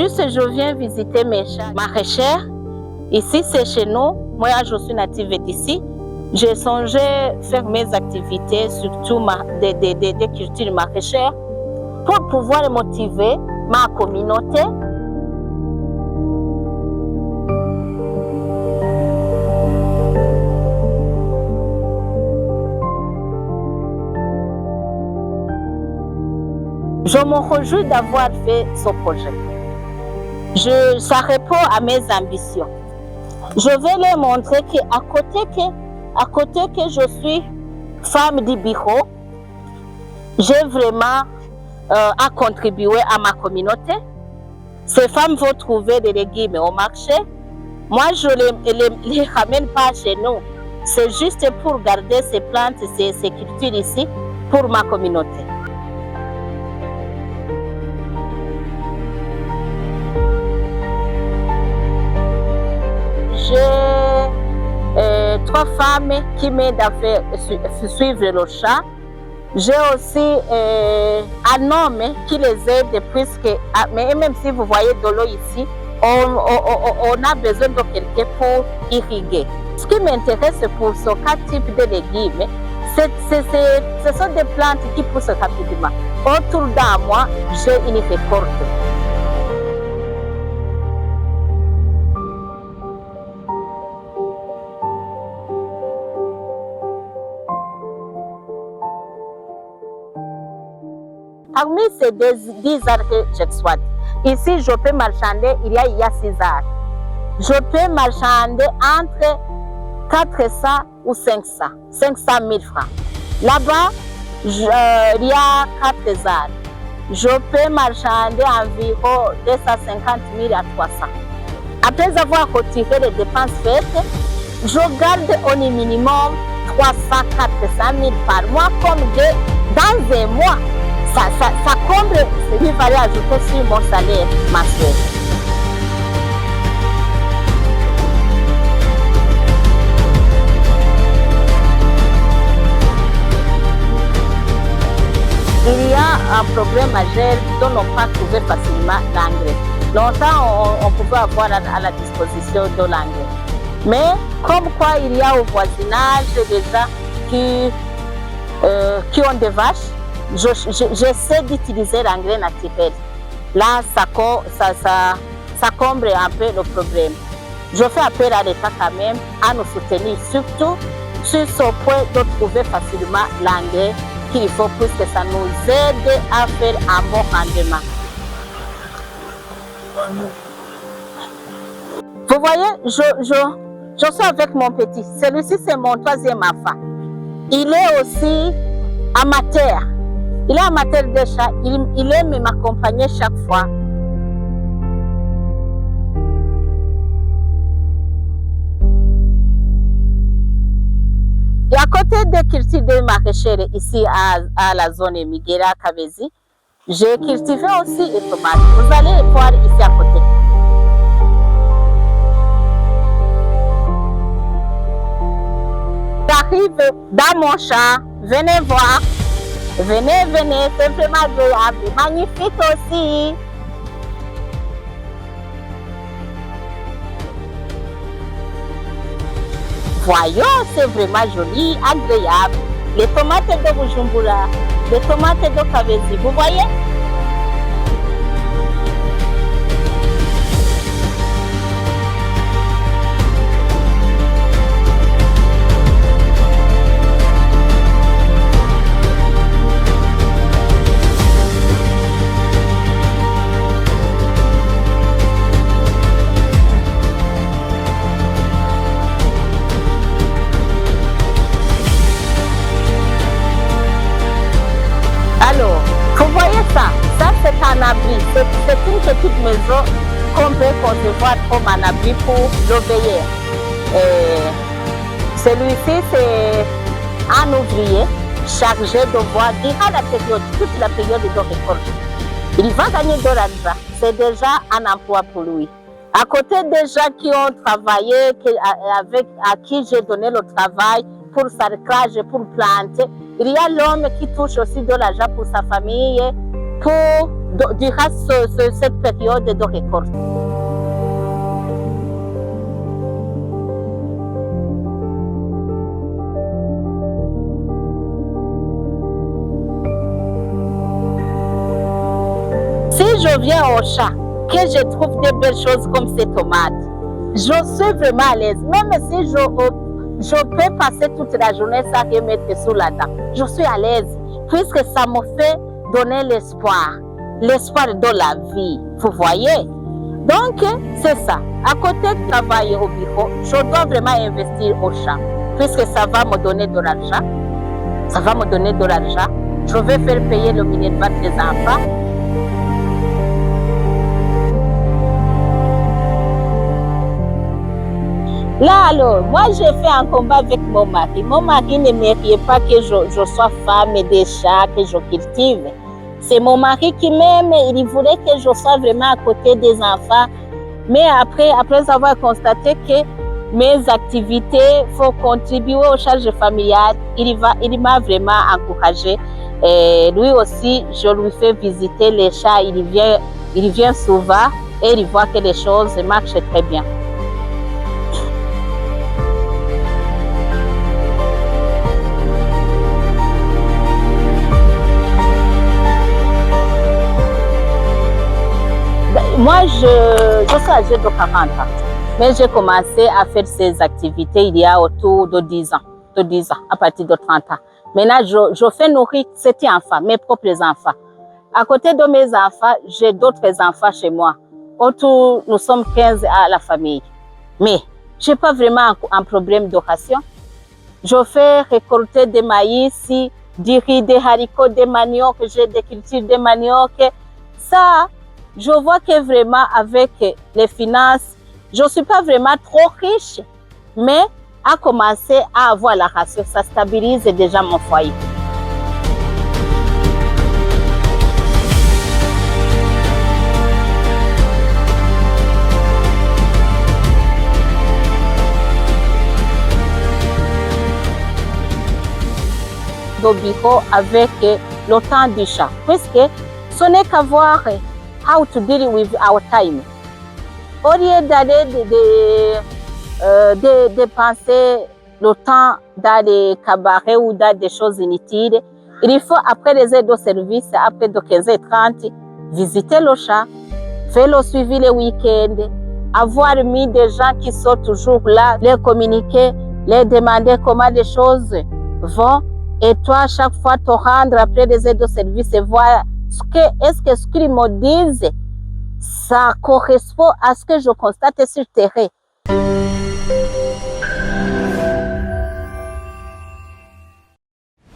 Juste, je viens visiter mes maraîchères. Ici, c'est chez nous. Moi, je suis native d'ici. J'ai songé faire mes activités, surtout des cultures maraîchères, pour pouvoir motiver ma communauté. Je me réjouis d'avoir fait ce projet. Ça répond à mes ambitions. Je vais leur montrer qu'à côté que je suis femme du bureau, j'ai vraiment à contribuer à ma communauté. Ces femmes vont trouver des légumes au marché. Moi, je ne les ramène pas chez nous. C'est juste pour garder ces plantes, ces cultures ici pour ma communauté. J'ai 3 femmes qui m'aident à suivre le chat. J'ai aussi un homme qui les aide puisque, même si vous voyez de l'eau ici, on a besoin de quelqu'un pour irriguer. Ce qui m'intéresse pour ce 4 types de légumes, ce sont des plantes qui poussent rapidement. Autour de moi, j'ai une récolte. Parmi ces 10 arbres que j'exploite, ici je peux marchander, il y a 6 arbres. Je peux marchander entre 400 ou 500 000 francs. Là-bas, il y a 4 arbres. Je peux marchander environ 250 000 à 300. Après avoir retiré les dépenses faites, je garde au minimum 300 400 000 par mois, comme dans un mois. Ça comble ce qui fallait ajouter sur mon salaire mensuel. Il y a un problème majeur dont on ne peut pas trouver facilement l'engrais. Longtemps, on pouvait avoir à la disposition de l'engrais. Mais comme quoi il y a au voisinage des gens qui ont des vaches, j'essaie d'utiliser l'engrais naturel. Là, ça comble un peu le problème. Je fais appel à l'État quand même à nous soutenir, surtout sur ce point de trouver facilement l'engrais qu'il faut, puisque ça nous aide à faire un bon rendement. Vous voyez, je suis avec mon petit. Celui-ci, c'est mon 3e enfant. Il est aussi amateur. Il est amateur de chat, il aime m'accompagner chaque fois. Et à côté des cultures de maraîchères ici à la zone Miguera Kabezi, j'ai cultivé aussi les tomates. Vous allez voir ici à côté. J'arrive dans mon champ, venez voir. Venez, c'est vraiment agréable, magnifique aussi. Voyons, c'est vraiment joli, agréable. Les tomates de Bujumbura, les tomates de Kabezi, vous voyez? Un abri, c'est une petite maison qu'on peut concevoir comme un abri pour l'ouvrier. Celui-ci, c'est un ouvrier chargé de voir durant la période, toute la période de récolte. Il va gagner de l'argent, c'est déjà un emploi pour lui. À côté des gens qui ont travaillé, à qui j'ai donné le travail pour sarclage, pour planter, il y a l'homme qui touche aussi de l'argent pour sa famille, pour durant cette période de récolte. Si je viens au champ, que je trouve des belles choses comme ces tomates, je suis vraiment à l'aise. Même si je peux passer toute la journée sans rien mettre sous la dent, je suis à l'aise, puisque ça me fait donner l'espoir de la vie, vous voyez. Donc, c'est ça. À côté de travailler au bureau, je dois vraiment investir au champ, puisque ça va me donner de l'argent. Ça va me donner de l'argent. Je vais faire payer le minerval des enfants. Là, alors, moi, j'ai fait un combat avec mon mari. Mon mari ne méritait pas que je sois femme des chats, que je cultive. C'est mon mari qui m'aime, il voulait que je sois vraiment à côté des enfants. Mais après avoir constaté que mes activités font contribuer aux charges familiales, il m'a vraiment encouragée. Et lui aussi, je lui fais visiter les chats. Il vient souvent et il voit que les choses marchent très bien. Moi, je suis âgée de 40 ans, mais j'ai commencé à faire ces activités il y a autour de 10 ans, à partir de 30 ans. Maintenant, je fais nourrir 7 enfants, mes propres enfants. À côté de mes enfants, j'ai d'autres enfants chez moi. Autour, nous sommes 15 à la famille. Mais je n'ai pas vraiment un problème de ration. Je fais récolter des maïs, du riz, des haricots, des maniocs, j'ai des cultures de manioc. Ça, je vois que vraiment avec les finances, je ne suis pas vraiment trop riche, mais à commencer à avoir la ration, ça stabilise déjà mon foyer. Au bureau avec le temps du chat, puisque ce n'est qu'à voir how to deal with our time. Au lieu d'aller de dépenser le temps dans des cabarets ou dans des choses inutiles, il faut, après les aides au service, après de 15h30, visiter le chat, faire le suivi le week-end, avoir mis des gens qui sont toujours là, les communiquer, les demander comment les choses vont, et toi, chaque fois, te rendre après les aides au service et voir est-ce que ce qu'ils me disent, ça correspond à ce que je constate sur le terrain.